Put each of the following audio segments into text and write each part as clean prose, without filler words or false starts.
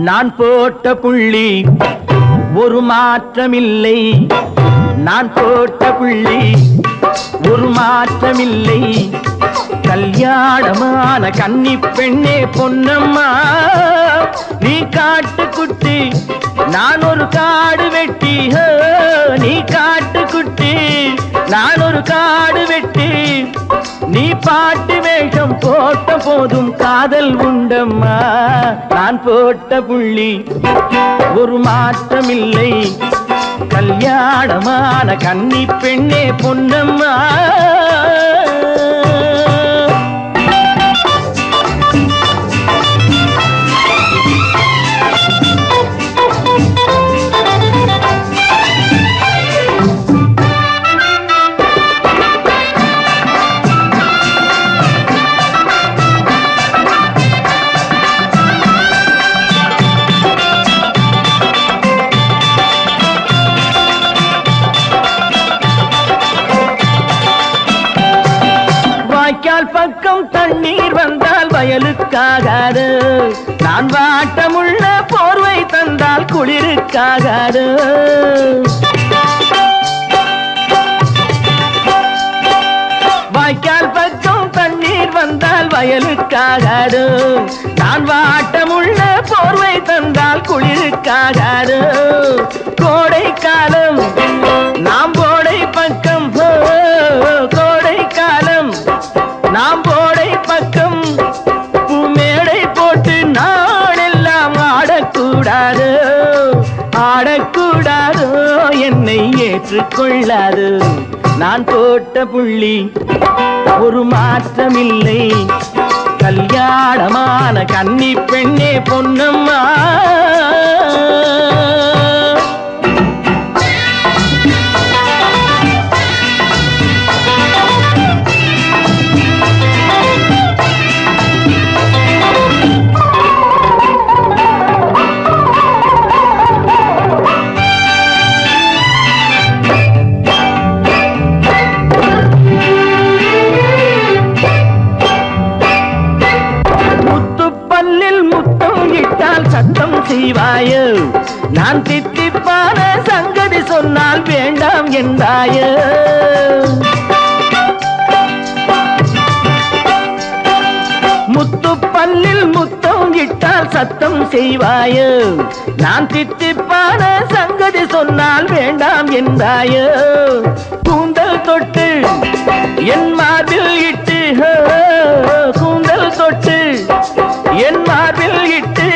நான் போட்ட புள்ளி ஒரு மாற்றமில்லை, நான் போட்ட புள்ளி ஒரு மாற்றமில்லை. கல்யாணமான கன்னி பெண்ணே பொன்னம்மா, நீ காட்டுக்குட்டி நான் ஒரு காடு வெட்டி. நீ காட்டுக்குட்டி நான் ஒரு காடு வெட்டி. நீ பாட்டு வேஷம் போட்ட போதும் காதல் உண்டம்மா. நான் போட்ட புள்ளி ஒரு மாற்றமில்லை, கல்யாணமான கன்னி பெண்ணே பொன்னம்மா. பக்கம் தண்ணீர் வந்தால் வயலுக்காகாது, நான் வாட்டமுள்ள போர்வை தந்தால் குளிருக்காகாது. வாய்க்கால் பக்கம் தண்ணீர் வந்தால் வயலுக்காகாது, நான் வாட்டமுள்ள போர்வை தந்தால் குளிருக்காகாது. கோடை காலம் நாம் போடை பக்கம், கோடை காலம் நாம் போடை பக்கம் பூமேடை போட்டு நாடெல்லாம் ஆடக்கூடாது, ஆடக்கூடாது, என்னை ஏற்றுக்கொள்ளாது. நான் போட்ட புள்ளி ஒரு மாற்றமில்லை, கல்யாணமான கன்னி பெண்ணே பொன்னம்மா. சத்தம் செய்வாயோ, நான் தித்திப்பான சங்கதி சொன்னால் வேண்டாம் என்றாயோ. முத்து பல்லில் முத்தம் இட்டால் சத்தம் செய்வாயோ, நான் தித்திப்பான சங்கதி சொன்னால் வேண்டாம் என்றாயோ. கூந்தல் தொட்டு என் மார்பில் இட்டு, கூந்தல் தொட்டு என் மார்பில் இட்டு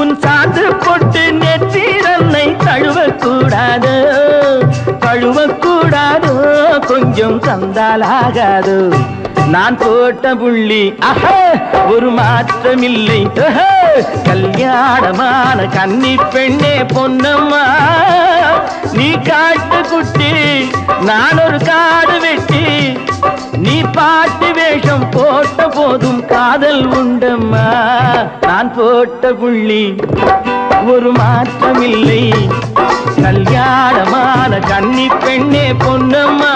உன் சாந்து போட்டு நெற்றிரன்னை தழுவக்கூடாது, தழுவக்கூடாது, கொஞ்சம் தந்தாலாகாது. நான் போட்ட புள்ளி ஒரு மாற்றமில்லை, கல்யாணமான கன்னி பெண்ணே பொன்னம்மா. நீ காட்டுக்குட்டி நான் ஒரு காடு வெட்டி. நீ பாட்டு வேஷம் போட்ட போதும் காதல் உண்டம்மா. நான் போட்ட புள்ளி ஒரு மாற்றமில்லை, கல்யாணமான கன்னி பெண்ணே பொன்னம்மா.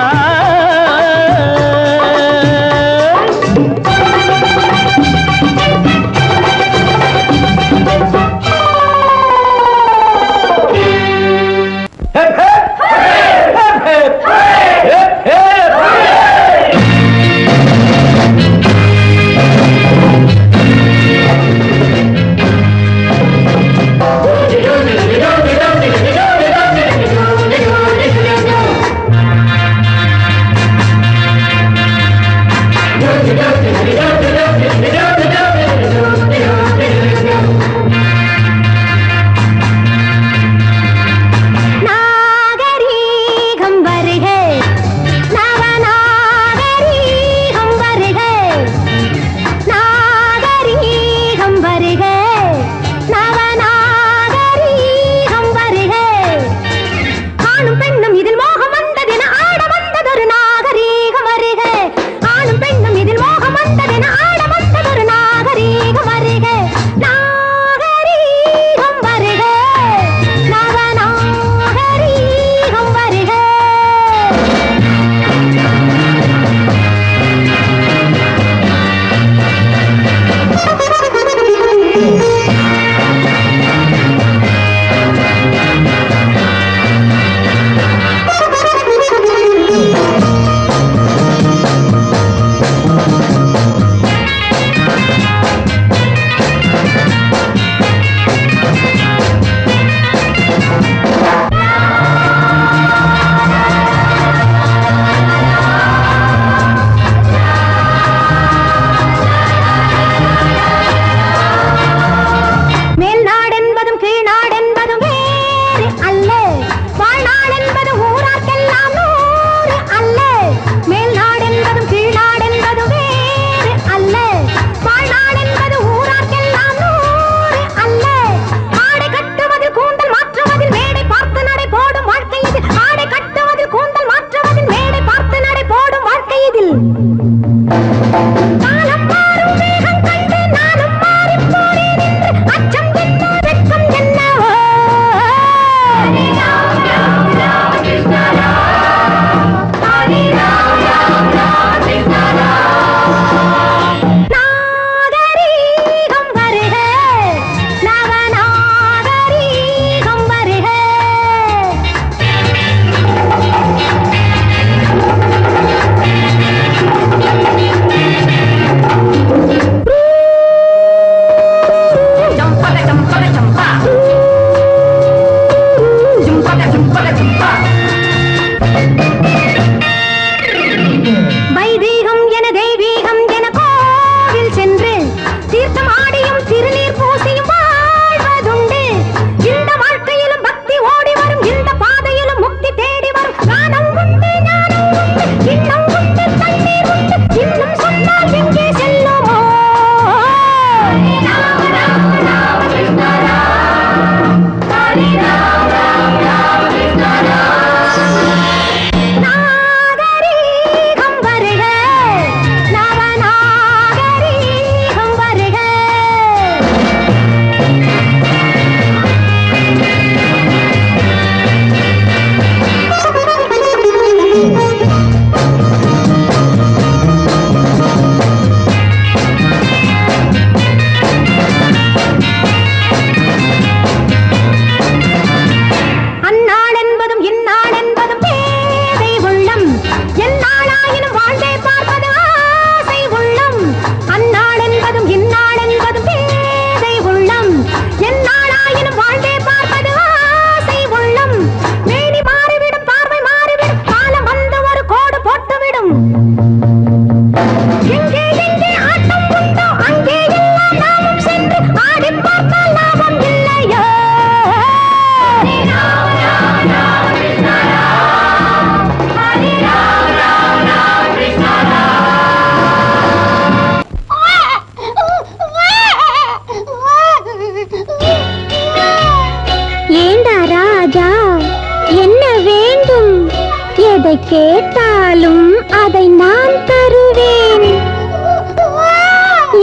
எதை கேட்டாலும் அதை நான் தருவேன்.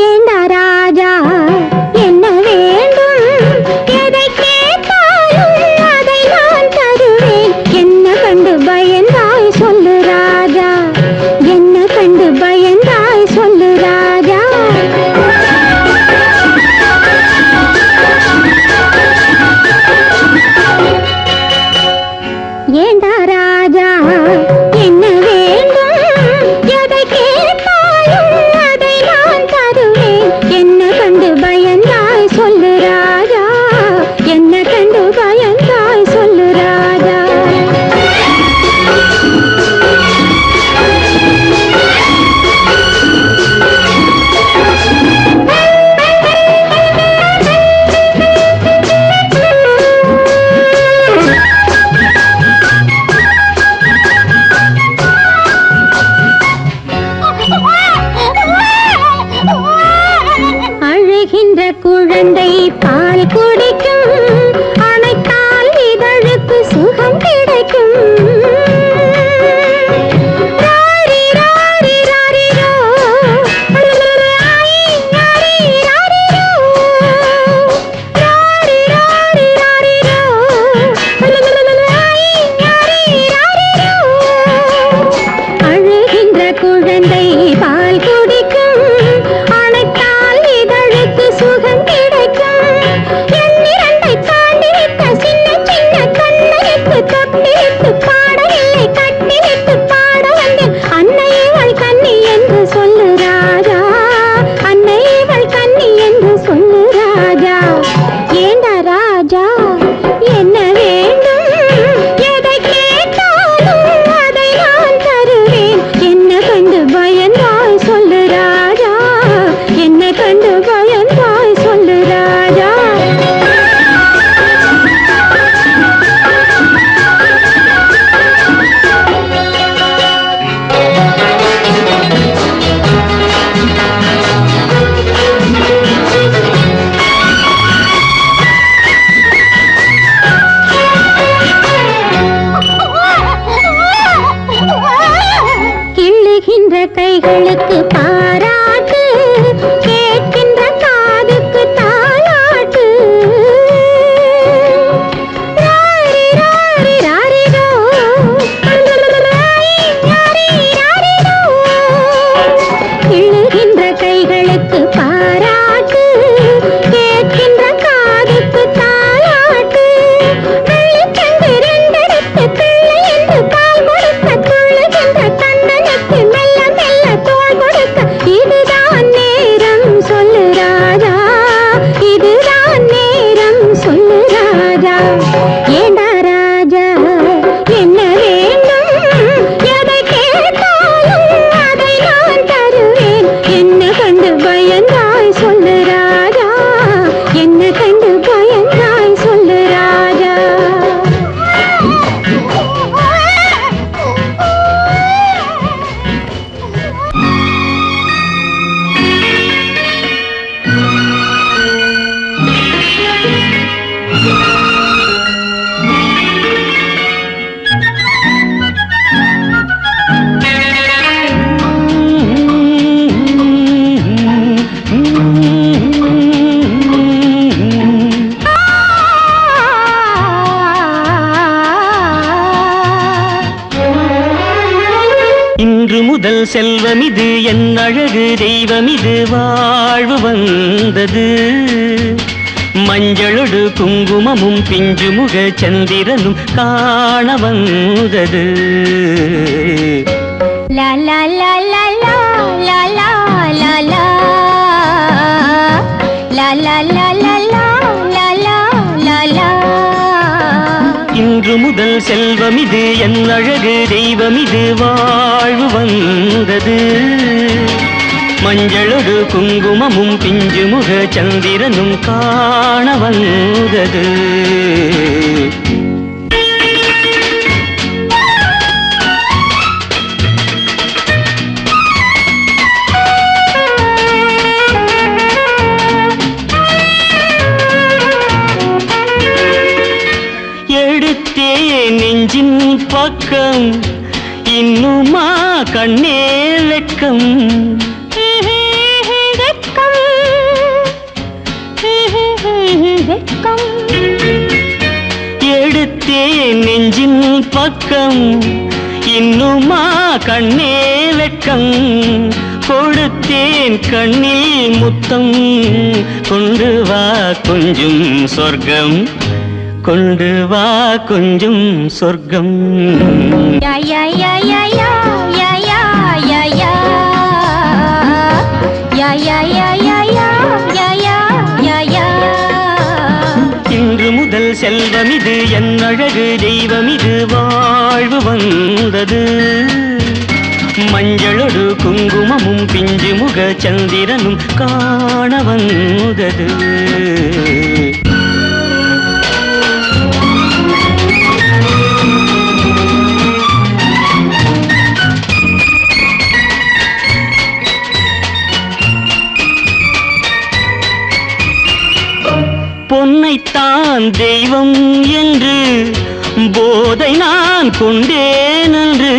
ஏண்டா ராஜா என்ன வேண்டும்? எதை கேட்டாலும் அதை நான் தருவேன். என்ன கண்டு பயந்தாய் சொல்லு ராஜா, என்ன கண்டு பயந்தாய் சொல்லு ராஜா. ஏண்டா ராஜா என்ன வேண்டும்? எதை கேட்டாலும் அதை நான் தருவேன். என்ன கண்டு பயந்தாய் சொல்லு ராஜா, என்ன கண்டு பயந்தாய் சொல்லு ராஜா. அழுகின்ற குழந்தை பால் குடிக்கும், அணைத்தால் இதழுக்கு சுகம் கிடைக்கும். ராரி ராரி ராரிரோ, ராரி ராரி ராரிரோ, ராரி ராரி ராரிரோ, ராரி ராரி ராரிரோ. அழுகின்ற குழந்தை பால் குடிக்கும், அணைத்தால் இதழுக்கு சுகம் கிடைக்கும். எண்ணிரண்டை தாண்டிவிட்ட சின்ன சின்ன கண்ணைக்கு தொட்டிலிட்டு பாடவில்லை, கட்டிலிட்டு பாட வந்தேன். அன்னையவள் கன்னி என்று சொல்லு ராஜா, அன்னையவள் கன்னி என்று சொல்லு ராஜா. ஏண்டா ராஜா என்ன வேண்டும்? எதை கேட்டாலும் அதை நான் தருவேன். என்ன கண்டு பயந்தாய் சொல்லு ராஜா, என்ன கண்டு பயந்தாய் சொல்லு ராஜா. கிள்ளுகின்ற கைகளுக்கு பார இன்று முதல் செல்வம் இது என் அழகு தெய்வம் இது வாழ்வு வந்தது மஞ்சளொடு குங்குமமும் பிஞ்சு முக சந்திரனும் காண வந்தது லா லா லா லா லா லா லா லா லா லா லா லா லா லா லா லா லா. இன்று முதல் செல்வம் இது என் அழகு தெய்வம் இது வாழ்வு வந்தது மஞ்சளொடு குங்குமமும் பிஞ்சு முக சந்திரனும் காண வந்தது எடுத்தே நெஞ்சின் பக்கம் இன்னுமா கண்ணே வெட்கம் எடுத்தே நெஞ்சின் பக்கம் இன்னுமா கண்ணே வெட்கம் கொடுத்தேன் கண்ணில் முத்தம் கொண்டு வா கொஞ்சம் சொர்க்கம் கொண்டு வா கொஞ்சம் சொர்க்கம் யா யா யா யா யா யா யா யா யா யா யா யா யா யா யா யா யா. இன்று முதல் செல்வம் இது என் அழகு தெய்வம் இது வாழ்வு வந்தது மஞ்சளொடு குங்குமமும் பிஞ்சு முக சந்திரனும் காண வந்தது பொன்னைத்தான் தெய்வம் என்று போதை நான் கொண்டேன் என்று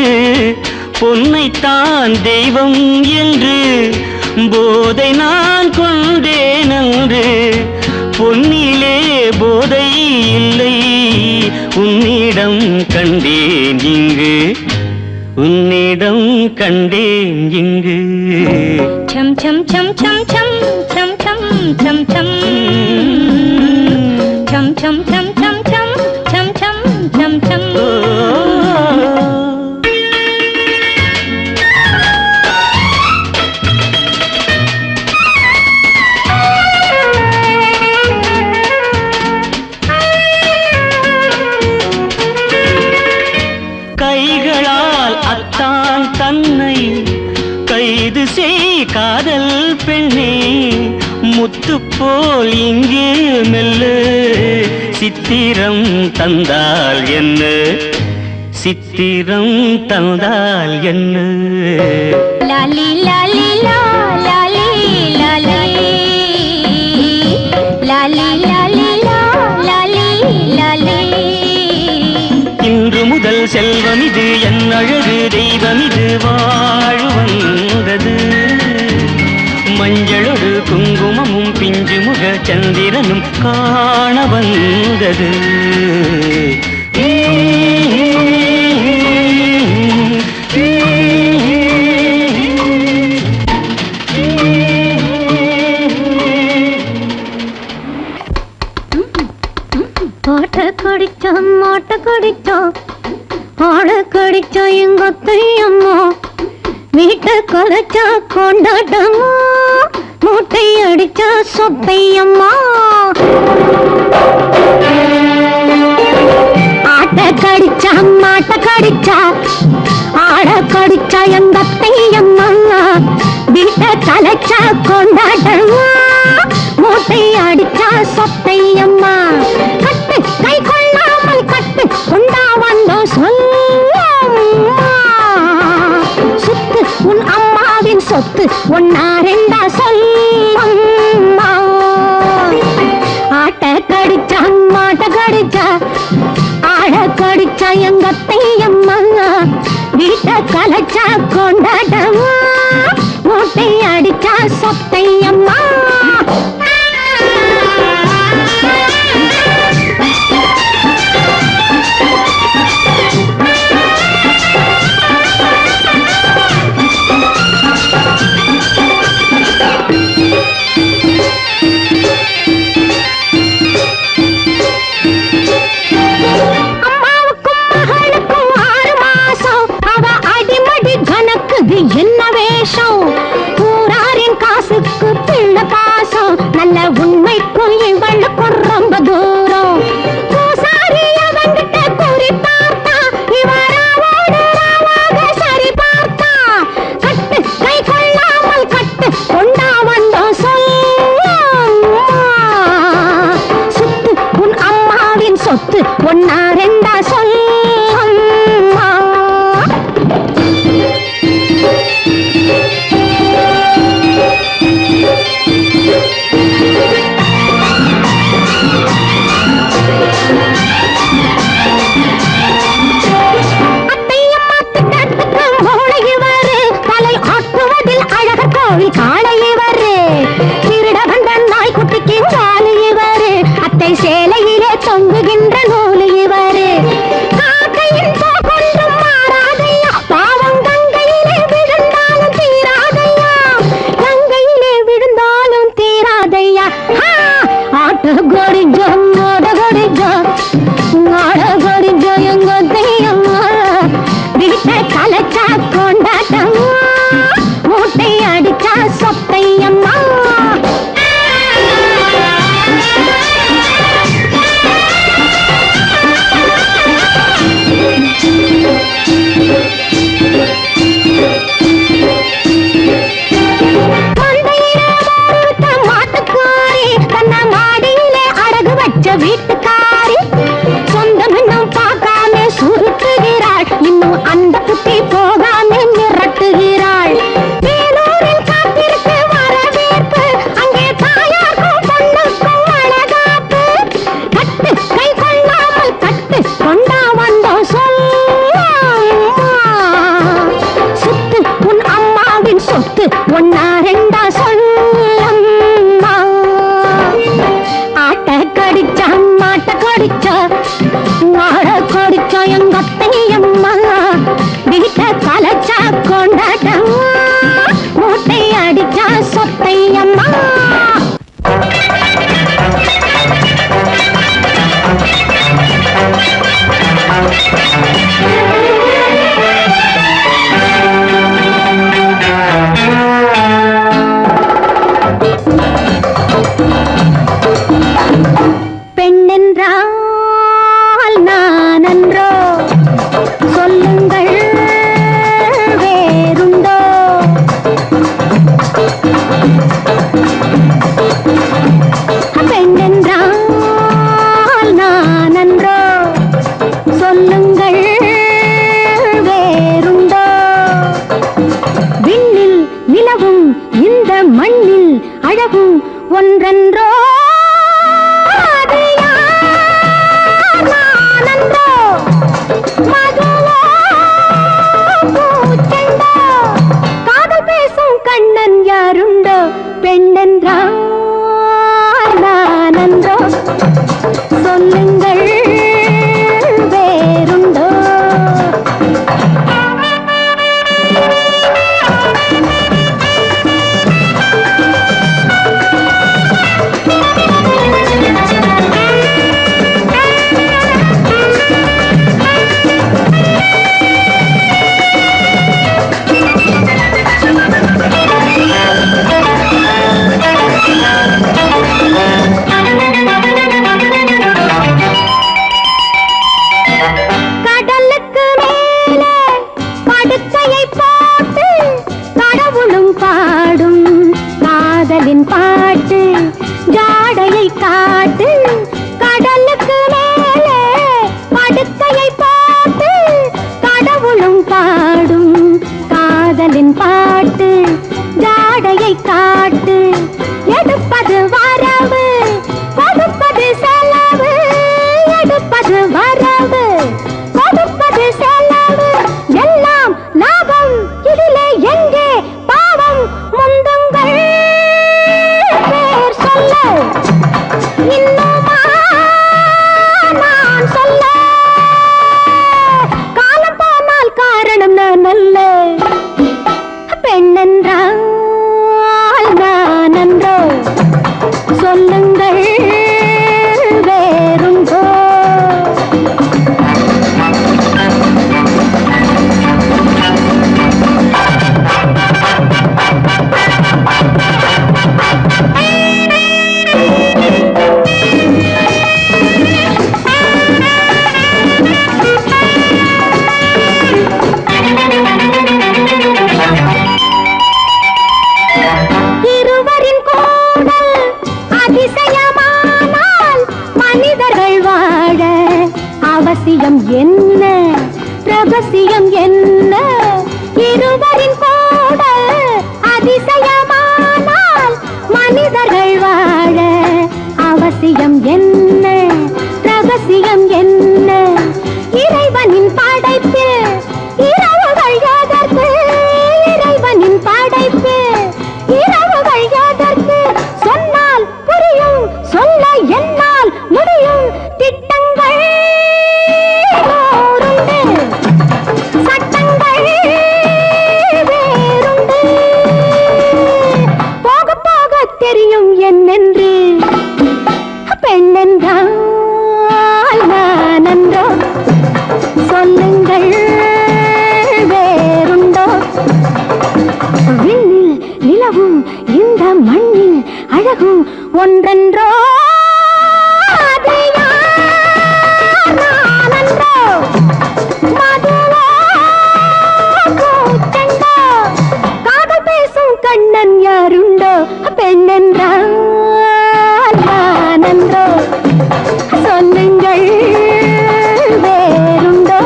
பொன்னைத்தான் தெய்வம் என்று போதை நான் கொண்டேன் என்று பொன்னிலே போதை இல்லை உன்னிடம் கண்டேன் இங்கு உன்னிடம் கண்டேன் இங்கு சம் சம் சம் சம் சம் சம் சம் சம் சம் சம் சம் சம் சம் சம் சம் சம் சம். கைகளால் அத்தான் தன்னை கைது செய் காதல் பெண்ணே முத்து போல் இங்கு மெல்ல சித்திரம் தந்தால் என்ன சித்திரம் தந்தால் என்ன லாலி லாலி லா லாலி லாலி லாலி லாலி லா லாலி லாலி. இன்று முதல் செல்வம் இது என் அழகு தெய்வம் இது வாழ்வு வந்தது மஞ்சளொடு குங்குமமும் பிஞ்சு முக சந்திரனும் காண வந்தது ஆட்ட கடிச்சோம் மாட்ட கடிச்சோம் ஆட கடிச்சோம் எங்க அத்தையம்மா வீட்டை கலைச்சா கொண்டாட்டம்மா மூட்டை அடிச்சா சொத்தையம்மா. ஆட்ட கடிச்சா மாட்ட கடிச்சா ஆட கடிச்சா எங்க அத்தையம்மா வீட்டை கலைச்சா கொண்டாட்டம்மா மூட்டை அடிச்சா சொத்தையம்மா. கட்டு கை கொள்ளாமல் கட்டு கொண்டா வந்தோ சொல்லம்மா சுத்து உன் அம்மாவின் சொத்து ஒன்னா ரெண்டா சொல்லம்மா. ஆட்ட கடிச்சா மாட்ட கடிச்சா ஆட கடிச்சா எங்க அத்தையம்மா வீட்டை கலைச்சா கொண்டாட்டம்மா மூட்டை அடிச்சா சொத்தையம்மா. வச்சா கொண்டாட்டம் மூட்டை அடிச்சா சொத்தை அம்மா பெண்ணென்றால் நான் அன்றோ சொல்லுங்கள் வேறுண்டோ பெண்ணென்றால் நான் அன்றோ சொல்லுங்கள் வேறுண்டோ விண்ணில் நிலவும் இந்த மண்ணில் அழகும் ஒன்றென்றோ பெண்ணென்றால் நான் அன்றோ சொல்லுங்கள் வேறுண்டோ பாட்டு ஜாடையை காட்டு கடலுக்கு மேலே படுக்கையை போட்டு கடவுளும் பாடும் காதலின் பாட்டு ஜாடையை காட்டு எடுப்பது வரவு கொடுப்பது செலவு எடுப்பது வரவு கொடுப்பது செலவு எல்லாம் லாபம் இதிலே எங்கே பாவம் முந்துங்கள் இன்னுமா நான் சொல்ல காலம் போனால் காரணம் நான் அல்ல பெண்ணென்றால் நான் அன்றோ சொல்லுங்கள் வேறுண்டோ அவசியம் என்ன ரகசியம் என்ன இருவரின் கூட அதிசயமானால் மனிதர்கள் வாழ அவசியம் என்ன ரகசியம் என்ன இறைவனின் படைப்பு இரவுகள் எதற்கு இறைவனின் படைப்பு இரவுகள் எதற்கு சொன்னால் புரியும் சொல்ல என்னால் முடியும் திட்டங்கள் சட்டங்கள் வேறுண்டு போக போக தெரியும் என்னென்று பெண்ணென்றால் நான் அன்றோ சொல்லுங்கள் வேறுண்டோ விண்ணில் நிலவும் இந்த மண்ணில் அழகும் ஒன்றென்றோ கண்ணன் யாருண்டோ பெண்ணென்றால் நான் அன்றோ சொல்லுங்கள் வேறுண்டோ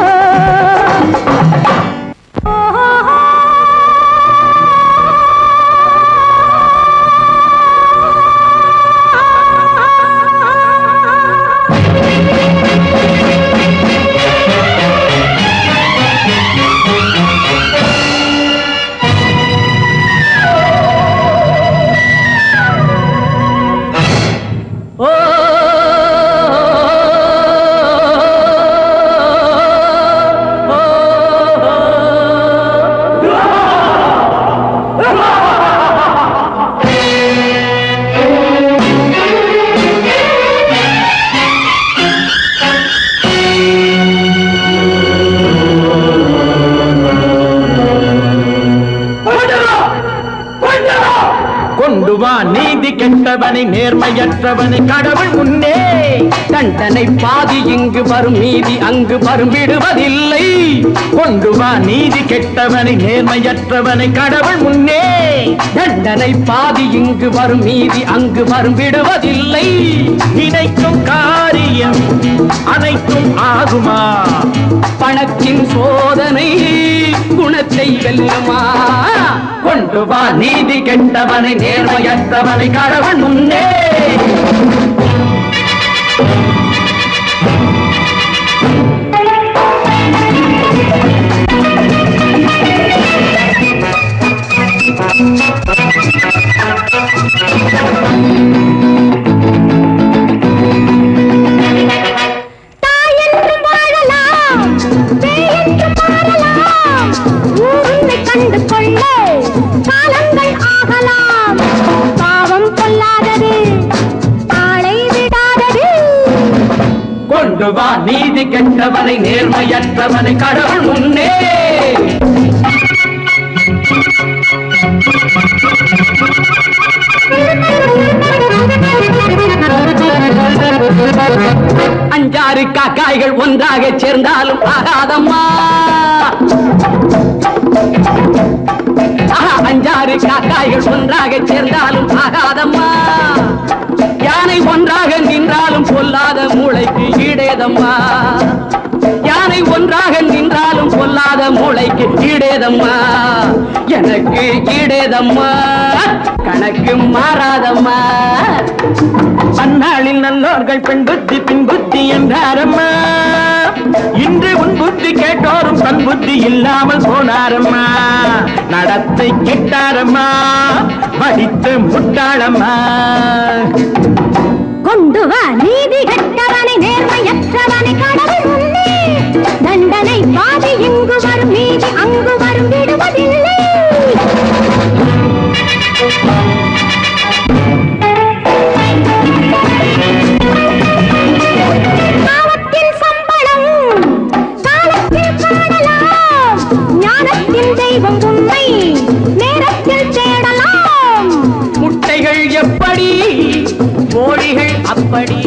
வா நீதி கெட்டவனை நேர்மையற்றவனை கடவுள் முன்னே தண்டனை பாதி இங்கு வரும் நீதி அங்கு வரும் விடுவதில்லை கொண்டு வா நீதி கெட்டவனை நேர்மையற்றவனை கடவுள் முன்னே தண்டனை பாதி இங்கு வரும் நீதி அங்கு வரும் விடுவதில்லை நினைக்கும் காரியம் அனைத்தும் ஆகுமா பணத்தின் சோதனை குணத்தை வெல்லுமா கொண்டு வா நீதி கெட்டவனை நேர்மையற்றவனை கடவுள் முன்னே கண்டு கொள்ள காலங்கள் ஆகலாம் பாவம் கொள்ளாதது ஆளை விடாதது கொண்டு வா நீதி கெட்டவனை நேர்மையற்றவனை கடவுள் முன்னே அஞ்சாறு காக்காய்கள் ஒன்றாக சேர்ந்தாலும் ஆகாதம்மா அஞ்சாறு காக்காய்கள் ஒன்றாக சேர்ந்தாலும் ஆகாதம்மா யானை ஒன்றாக நின்றாலும் பொல்லாத மூளைக்கு ஈடேதம்மா யானை ஒன்றாக நின்றாலும் பொல்லாத மூளைக்கு ஈடேதம்மா எனக்கு ஈடேதம்மா கணக்கு மாறாதம்மா அந்நாளில் நல்லோர்கள் பெண் புத்தி பின் புத்தி என்றாரம்மா இன்று உன் புத்தி கேட்டோரும் தன் புத்தி இல்லாமல் போனாரம்மா நடத்தை கெட்டாரம்மா படித்து முட்டாளம்மா கொண்டு வா நீதி கெட்டவனை நேர்மையற்றவனை கடவுள் முன்னே தண்டனை பாதி இங்கு வரும் நீதி அங்கு வரும் விடுவதில்லை பாவத்தின் சம்பளம் காலத்தில் காணலாம் ஞானத்தின் தெய்வம் உண்மை நேரத்தில் தேடலாம் முட்டைகள் எப்படி கோழிகள் அப்படி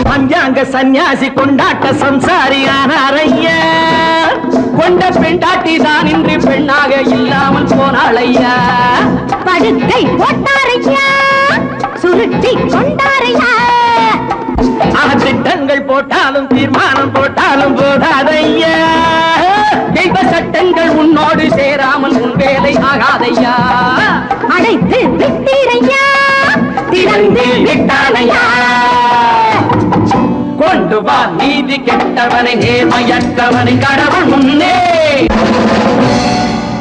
பஞ்சாங்க சந்நியாசி கொண்டாட்ட சம்சாரியானாரையா கொண்ட பெண்டாட்டி தான் இன்று பெண்ணாக இல்லாமல் போனாளையா படுக்கை போட்டாரையா சுருட்டி கொண்டாரையா திட்டங்கள் போட்டாலும் தீர்மானம் போட்டாலும் போதாதையா தெய்வ சட்டங்கள் உன்னோடு சேராமல் உன் வேலை ஆகாதையா அடைத்து விட்டீரையா திறந்து விட்டானையா கொண்டு வா நீதி கெட்டவனை நேர்மையற்றவனை கடவுள் முன்னே